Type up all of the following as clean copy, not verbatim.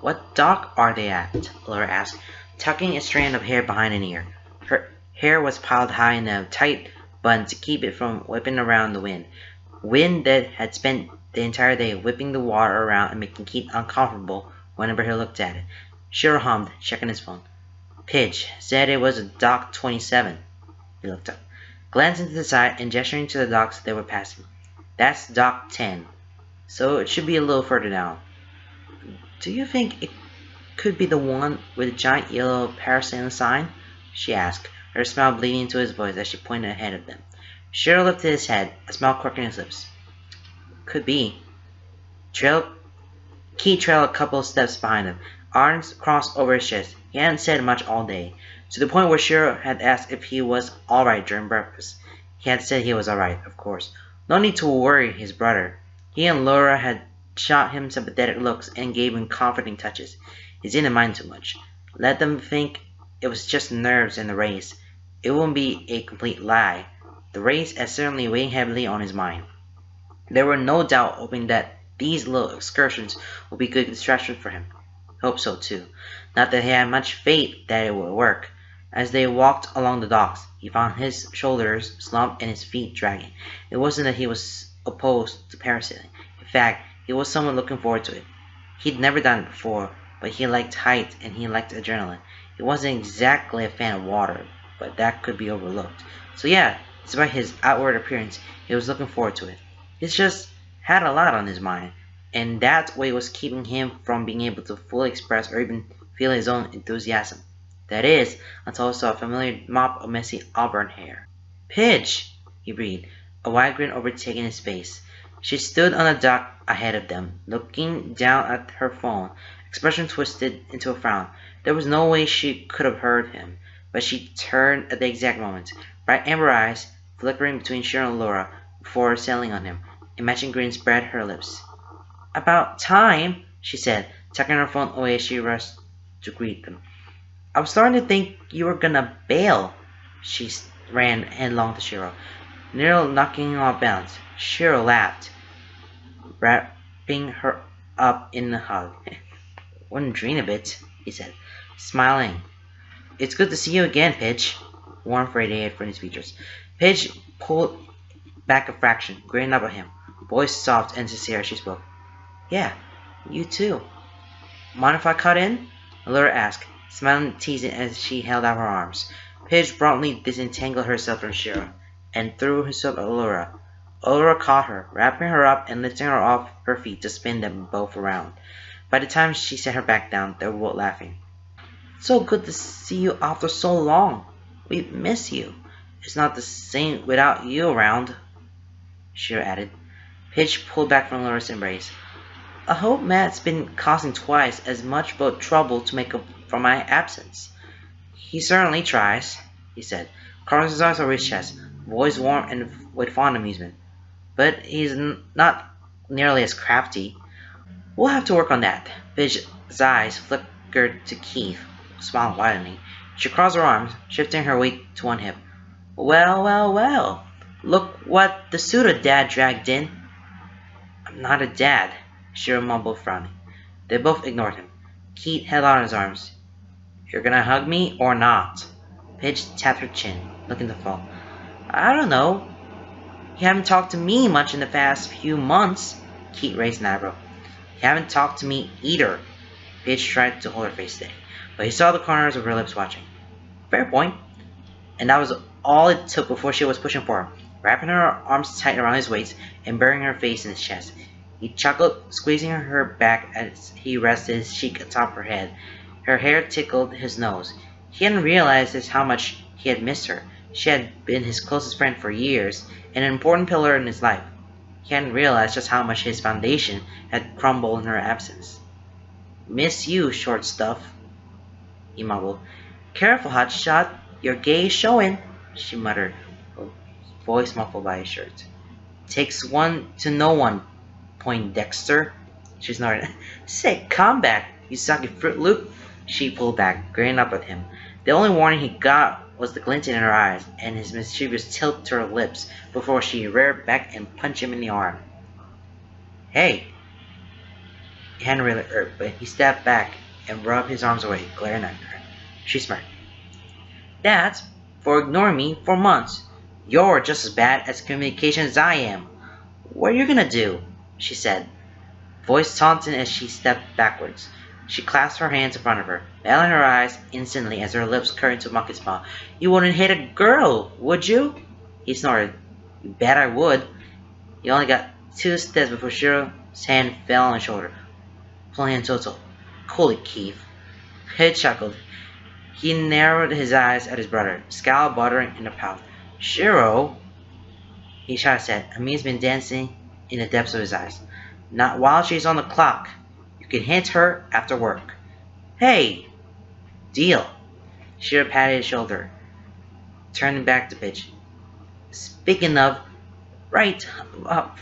What dock are they at? Laura asked, tucking a strand of hair behind an ear. Her hair was piled high in a tight bun to keep it from whipping around the wind that had spent the entire day whipping the water around and making Keith uncomfortable whenever he looked at it. Shiro hummed, checking his phone. Pidge said it was a Dock 27. He looked up, glancing to the side and gesturing to the docks they were passing. That's Dock 10, so it should be a little further down. Do you think it could be the one with the giant yellow parasailing sign? She asked, her smile bleeding into his voice as she pointed ahead of them. Shiro lifted his head, a smile quirking his lips. Could be. Keith trailed a couple of steps behind him, arms crossed over his chest. He hadn't said much all day, to the point where Shiro had asked if he was alright during breakfast. He had said he was alright, of course. No need to worry his brother. He and Laura had shot him sympathetic looks and gave him comforting touches. He didn't mind too much. Let them think it was just nerves in the race. It wouldn't be a complete lie. The race had certainly weighed heavily on his mind. There were no doubt hoping that these little excursions would be good distractions for him. Hoped so too. Not that he had much faith that it would work. As they walked along the docks, he found his shoulders slumped and his feet dragging. It wasn't that he was opposed to parasailing. In fact, he was somewhat looking forward to it. He'd never done it before, but he liked heights and he liked adrenaline. He wasn't exactly a fan of water, but that could be overlooked. So yeah, despite his outward appearance, he was looking forward to it. He just had a lot on his mind, and that's what was keeping him from being able to fully express or even feel his own enthusiasm. That is, until he saw a familiar mop of messy auburn hair. Pidge! He breathed, a wide grin overtaking his face. She stood on the dock ahead of them, looking down at her phone, expression twisted into a frown. There was no way she could have heard him, but she turned at the exact moment, bright amber eyes flickering between Shiro and Laura before settling on him. A matching grin spread her lips. About time, she said, tucking her phone away as she rushed to greet them. I was starting to think you were gonna bail. She ran headlong to Shiro, nearly knocking him off balance. Shiro laughed, wrapping her up in a hug. Wouldn't dream of it, he said, smiling. It's good to see you again, Pidge. Warm radiated from his features. Pidge pulled back a fraction, grinning up at him, voice soft and sincere as she spoke. Yeah, you too. Mind if I cut in? Allura asked, smiling teasing as she held out her arms. Pidge promptly disentangled herself from Shiro and threw herself at Allura. Allura caught her, wrapping her up and lifting her off her feet to spin them both around. By the time she set her back down, they were both laughing. So good to see you after so long. We miss you. It's not the same without you around, Shiro added. Pidge pulled back from Allura's embrace. I hope Matt's been causing twice as much but trouble to make up for my absence. He certainly tries, he said, crossing his arms over his chest, voice warm and with fond amusement. But he's not nearly as crafty. We'll have to work on that. Pidge's eyes flickered to Keith, smile widening. She crossed her arms, shifting her weight to one hip. Well, well, well. Look what the pseudo dad dragged in. I'm not a dad, Shiro mumbled, frowning. They both ignored him. Keith held out his arms. You're gonna hug me or not? Pidge tapped her chin, looking to fall. I don't know. You haven't talked to me much in the past few months. Keith raised an eyebrow. You haven't talked to me either. Pidge tried to hold her face steady, but he saw the corners of her lips watching. Fair point. And that was all it took before she was pushing for him, wrapping her arms tight around his waist and burying her face in his chest. He chuckled, squeezing her back as he rested his cheek atop her head. Her hair tickled his nose. He hadn't realized just how much he had missed her. She had been his closest friend for years, and an important pillar in his life. He hadn't realized just how much his foundation had crumbled in her absence. Miss you, short stuff, he mumbled. Careful, hotshot, your gaze showing, she muttered, her voice muffled by his shirt. Takes one to know one, Poindexter, she snorted. Say, come back, you sucky Fruit Loop. She pulled back, grinning up at him. The only warning he got was the glint in her eyes and his mischievous tilt to her lips before she reared back and punched him in the arm. Hey! hand really hurt, but he stepped back and rubbed his arms away, glaring at her. She smirked. That's for ignoring me for months. You're just as bad at communication as I am. What are you gonna do? She said, voice taunting as she stepped backwards. She clasped her hands in front of her, veiling her eyes instantly as her lips curled into a monkey smile. You wouldn't hit a girl, would you? He snorted. You bet I would. He only got 2 steps before Shiro's hand fell on his shoulder, pulling him total. Cool it, Keith. He chuckled. He narrowed his eyes at his brother, scowl buttering in a pout. Shiro, he shot his head, amusement dancing in the depths of his eyes. Not while she's on the clock. You can hit her after work. Hey! Deal. Shiro patted his shoulder, turning back to Pitch. Speaking of, right,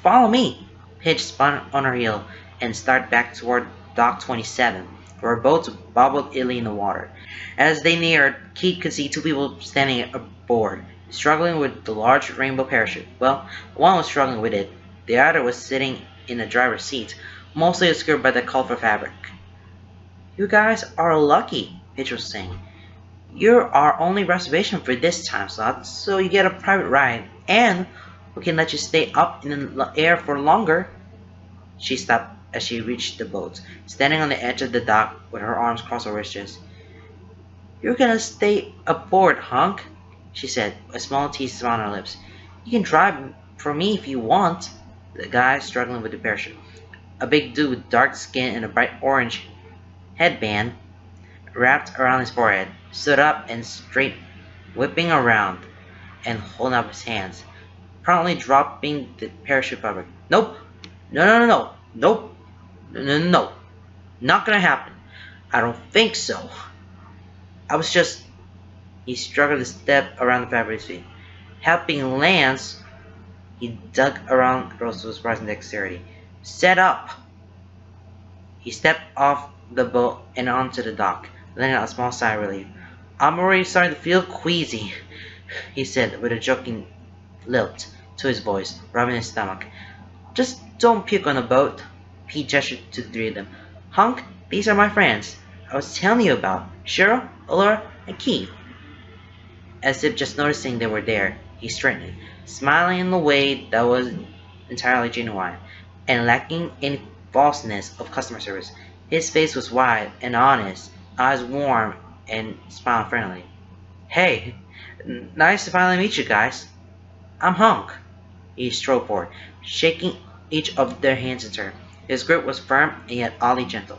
follow me. Pitch spun on her heel and started back toward Dock 27, where boats bobbled idly in the water. As they neared, Keith could see 2 people standing aboard, struggling with the large rainbow parachute. Well, one was struggling with it. The other was sitting in the driver's seat, mostly obscured by the colorful fabric. You guys are lucky, Pitch was saying. You're our only reservation for this time slot, so you get a private ride, and we can let you stay up in the air for longer. She stopped as she reached the boat, standing on the edge of the dock with her arms crossed over his chest. You're gonna stay aboard, hunk, she said, a small teased smile on her lips. You can drive for me if you want. The guy struggling with the parachute, a big dude with dark skin and a bright orange headband wrapped around his forehead, stood up and straight, whipping around and holding up his hands, promptly dropping the parachute fabric. Nope. No. Nope. No. Not gonna happen. I don't think so. I was just... He struggled to step around the fabric feet. Helping Lance, he dug around the girls with surprising dexterity. Set up! He stepped off the boat and onto the dock, letting out a small sigh of relief. I'm already starting to feel queasy, he said with a joking lilt to his voice, rubbing his stomach. Just don't puke on the boat. Pete gestured to the 3 of them. Hunk, these are my friends I was telling you about. Shiro, Allura, and Keith. As if just noticing they were there, he straightened, smiling in a way that was entirely genuine, and lacking any falseness of customer service. His face was wide and honest, eyes warm, and smiled friendly. Hey, nice to finally meet you guys. I'm Hunk. He strode forward, shaking each of their hands in turn. His grip was firm and yet oddly gentle.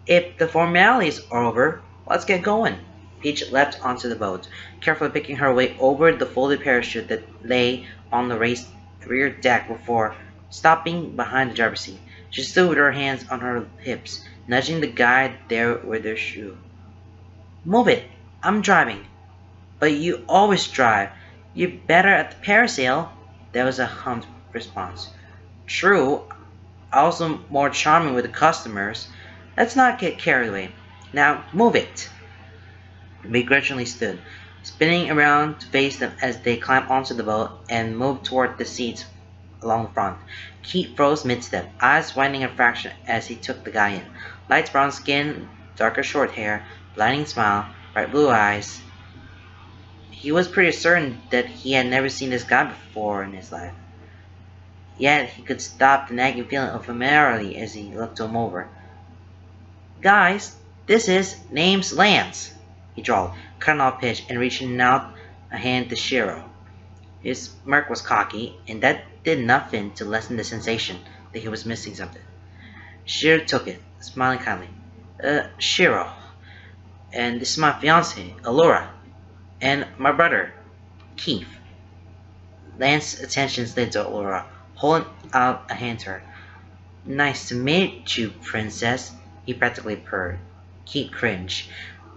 If the formalities are over, let's get going. Peach leapt onto the boat, carefully picking her way over the folded parachute that lay on the raised rear deck before stopping behind the driver's seat. She stood with her hands on her hips, nudging the guide there with her shoe. Move it. I'm driving. But you always drive. You're better at the parasail. That was a hummed response. True. Also more charming with the customers. Let's not get carried away. Now, move it. They begrudgingly stood, spinning around to face them as they climbed onto the boat and moved toward the seats along the front. Keith froze mid-step, eyes widening a fraction as he took the guy in. Light brown skin, darker short hair, blinding smile, bright blue eyes. He was pretty certain that he had never seen this guy before in his life. Yet he could stop the nagging feeling of familiarity as he looked him over. Guys, name's Lance, he drawled, cutting off Pitch and reaching out a hand to Shiro. His smirk was cocky, and that did nothing to lessen the sensation that he was missing something. Shiro took it, smiling kindly. Shiro. And this is my fiancée, Allura. And my brother, Keith. Lance's attention slid to Allura, holding out a hand to her. Nice to meet you, princess, he practically purred. Keith cringed.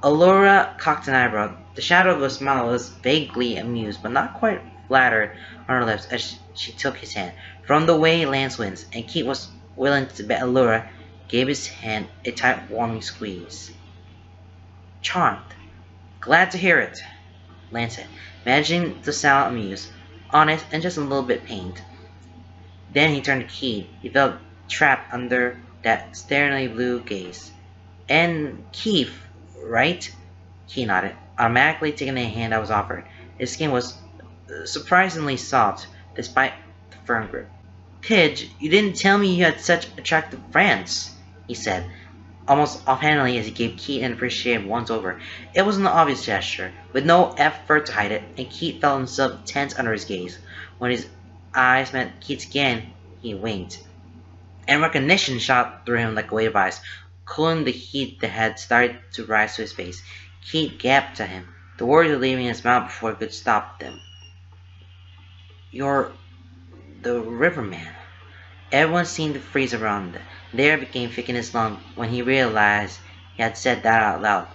Allura cocked an eyebrow. The shadow of a smile was vaguely amused, but not quite flattered on her lips as she took his hand. From the way Lance wins, and Keith was willing to bet Allura gave his hand a tight, warming squeeze. Charmed. Glad to hear it, Lance said, managing to sound amused, honest, and just a little bit pained. Then he turned to Keith. He felt trapped under that sternly blue gaze. And Keith, right? He nodded, automatically taking the hand I was offered. His skin was surprisingly soft, despite the firm grip. Pidge, you didn't tell me you had such attractive friends, he said, almost offhandedly as he gave Keith an appreciative once-over. It was an obvious gesture, with no effort to hide it, and Keith felt himself tense under his gaze. When his eyes met Keith's again, he winked, and recognition shot through him like a wave of ice, cooling the heat that had started to rise to his face. Keith gaped at him, the words leaving his mouth before he could stop them. "You're the Riverman." Everyone seemed to freeze around. The air became thick in his lungs when he realized he had said that out loud.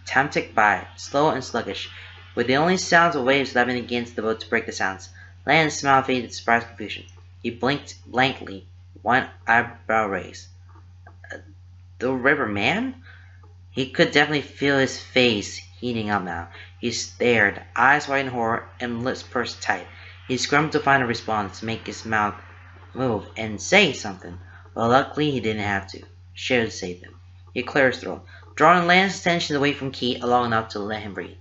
Time ticked by, slow and sluggish, with the only sounds of waves lapping against the boat to break the silence. Lance's smile faded to surprised confusion. He blinked blankly, one eyebrow raised. The Riverman? He could definitely feel his face heating up now. He stared, eyes wide in horror and lips pursed tight. He scrambled to find a response, make his mouth move, and say something. But luckily he didn't have to. Shared saved him. He cleared his throat, drawing Lance's attention away from Keith long enough to let him breathe.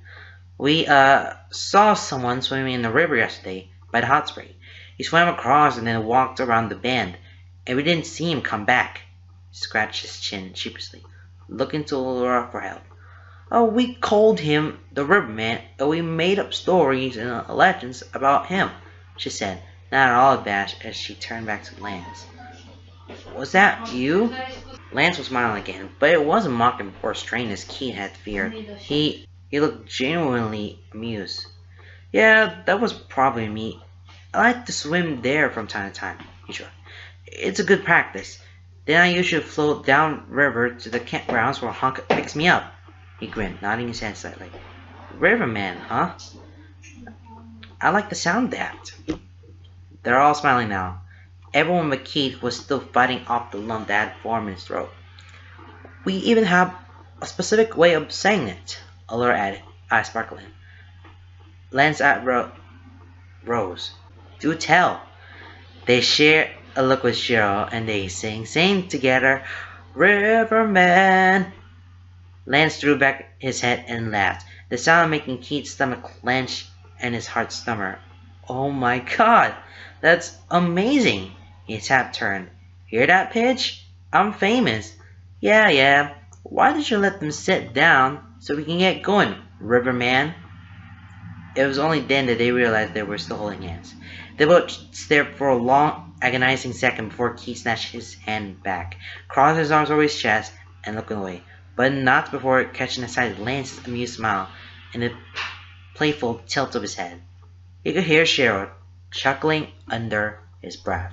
"We, saw someone swimming in the river yesterday, by the hot spring. He swam across and then walked around the bend, and we didn't see him come back." He scratched his chin sheepishly, looking to Laura for help. "Oh, we called him the Riverman, and we made up stories and legends about him," she said, not at all abashed as she turned back to Lance. "Was that you?" Lance was smiling again, but it wasn't mocking or strained as Keith had feared. He looked genuinely amused. "Yeah, that was probably me. I like to swim there from time to time," he shrugged. "It's a good practice. Then I usually float downriver to the campgrounds where Honk picks me up." He grinned, nodding his head slightly. "Riverman, huh? I like the sound of that." They're all smiling now. Everyone but Keith was still fighting off the lump that had formed in his throat. "We even have a specific way of saying it," Allura added, eyes sparkling. Lance rose. "Do tell." They share a look with Cheryl, and they sing together, "Riverman." Lance threw back his head and laughed, the sound making Keith's stomach clench and his heart stammer. "Oh my god, that's amazing!" He tapped her. "Hear that, Pidge? I'm famous." Yeah. Why did you let them sit down so we can get going, Riverman?" It was only then that they realized they were still holding hands. They both stared for a long, agonizing second before Keith snatched his hand back, crossed his arms over his chest, and looked away, but not before catching a sight of Lance's amused smile and the playful tilt of his head. He could hear Cheryl chuckling under his breath.